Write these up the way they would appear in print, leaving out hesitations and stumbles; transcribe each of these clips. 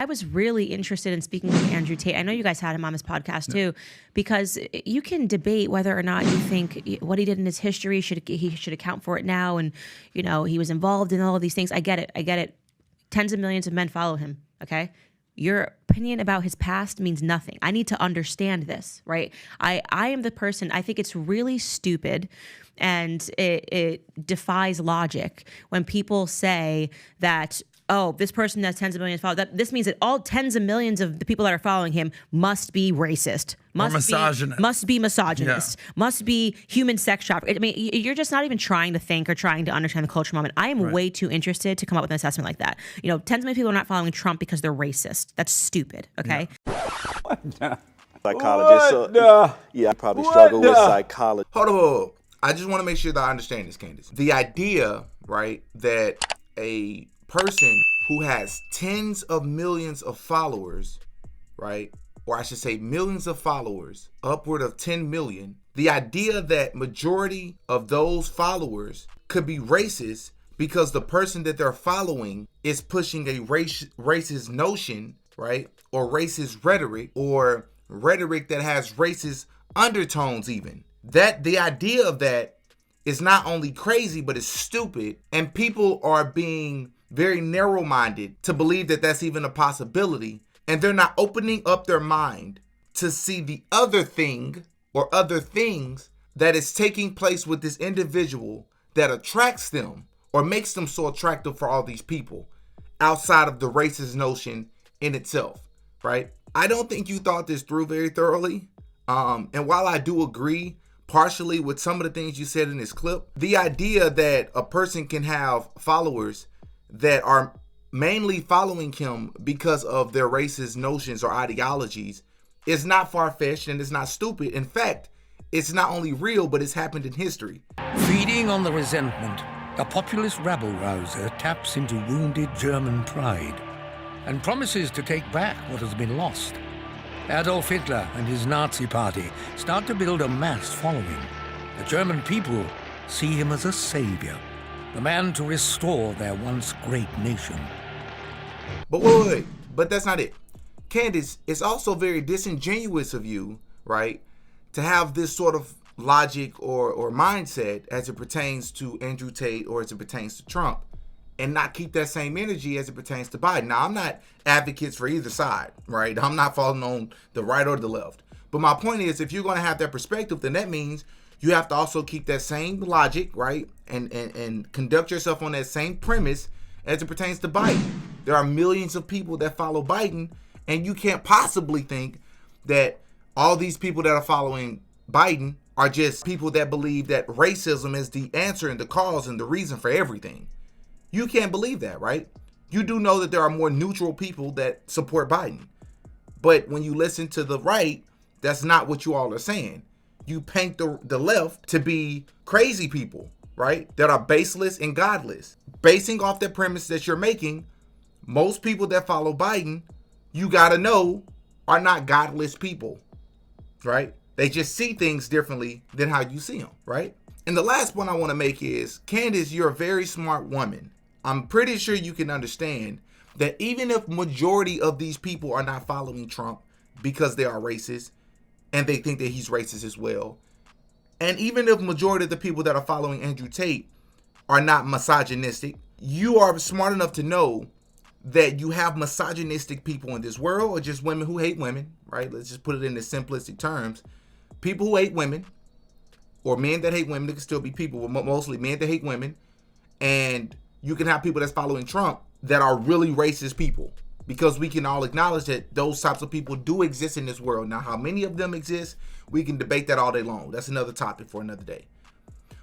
I was really interested in speaking with Andrew Tate. I know you guys had him on this podcast too, because you can debate whether or not you think what he did in his history he should account for it now, and he was involved in all of these things. I get it. Tens of millions of men follow him. Okay. Your opinion about his past means nothing. I need to understand this, right? I am the person, I think it's really stupid and it defies logic when people say that, oh, this person has tens of millions of followers. This means that all tens of millions of the people that are following him must be racist, must be misogynist, must be human sex trafficking. I mean, you're just not even trying to think or trying to understand the cultural moment. I am way too interested to come up with an assessment like that. Tens of millions of people are not following Trump because they're racist. That's stupid, okay? Psychologist. Yeah, I probably struggle with psychology. Hold on. I just want to make sure that I understand this, Candace. The idea, right, that a person who has tens of millions of followers, right, or I should say millions of followers, upward of 10 million, the idea that majority of those followers could be racist because the person that they're following is pushing a racist notion, right, or racist rhetoric, or rhetoric that has racist undertones even. That the idea of that is not only crazy, but it's stupid, and people are being very narrow-minded to believe that that's even a possibility, and they're not opening up their mind to see the other thing or other things that is taking place with this individual that attracts them or makes them so attractive for all these people outside of the racist notion in itself, right? I don't think you thought this through very thoroughly, and while I do agree partially with some of the things you said in this clip, the idea that a person can have followers that are mainly following him because of their racist notions or ideologies is not far-fetched and it's not stupid. In fact, it's not only real, but it's happened in history. Feeding on the resentment, a populist rabble-rouser taps into wounded German pride and promises to take back what has been lost. Adolf Hitler and his Nazi party start to build a mass following. The German people see him as a savior, the man to restore their once great nation. But wait, but that's not it. Candace, it's also very disingenuous of you, right, to have this sort of logic or mindset as it pertains to Andrew Tate or as it pertains to Trump, and not keep that same energy as it pertains to Biden. Now, I'm not advocates for either side, right? I'm not falling on the right or the left. But my point is, if you're going to have that perspective, then that means you have to also keep that same logic, right? And conduct yourself on that same premise as it pertains to Biden. There are millions of people that follow Biden, and you can't possibly think that all these people that are following Biden are just people that believe that racism is the answer and the cause and the reason for everything. You can't believe that, right? You do know that there are more neutral people that support Biden. But when you listen to the right, that's not what you all are saying. You paint the left to be crazy people, right? That are baseless and godless. Basing off the premise that you're making, most people that follow Biden, you gotta know, are not godless people, right? They just see things differently than how you see them, right? And the last point I want to make is, Candace, you're a very smart woman. I'm pretty sure you can understand that even if majority of these people are not following Trump because they are racist and they think that he's racist as well, and even if majority of the people that are following Andrew Tate are not misogynistic, you are smart enough to know that you have misogynistic people in this world, or just women who hate women, right? Let's just put it in the simplistic terms. People who hate women, or men that hate women. It can still be people, but mostly men that hate women. And you can have people that's following Trump that are really racist people, because we can all acknowledge that those types of people do exist in this world. Now, how many of them exist, we can debate that all day long. That's another topic for another day.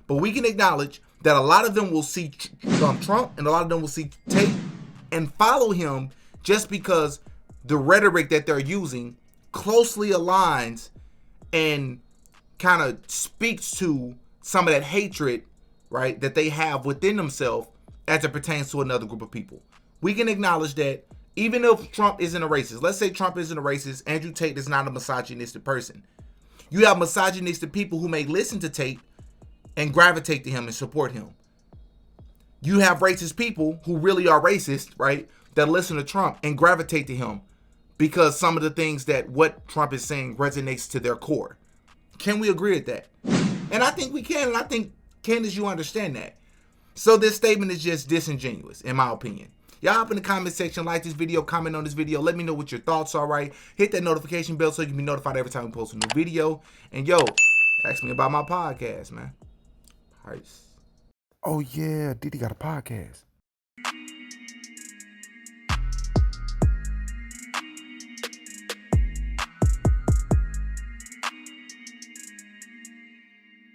But we can acknowledge that a lot of them will see Trump and a lot of them will see Tate and follow him just because the rhetoric that they're using closely aligns and kind of speaks to some of that hatred, right, that they have within themselves as it pertains to another group of people. We can acknowledge that even if Trump isn't a racist, let's say Trump isn't a racist, Andrew Tate is not a misogynistic person. You have misogynistic people who may listen to Tate and gravitate to him and support him. You have racist people who really are racist, right, that listen to Trump and gravitate to him because some of the things that what Trump is saying resonates to their core. Can we agree with that? And I think we can, and I think, Candace, you understand that. So this statement is just disingenuous, in my opinion. Y'all hop in the comment section, like this video, comment on this video. Let me know what your thoughts are, right? Hit that notification bell so you can be notified every time we post a new video. And yo, ask me about my podcast, man. Peace. Oh yeah, Diddy got a podcast.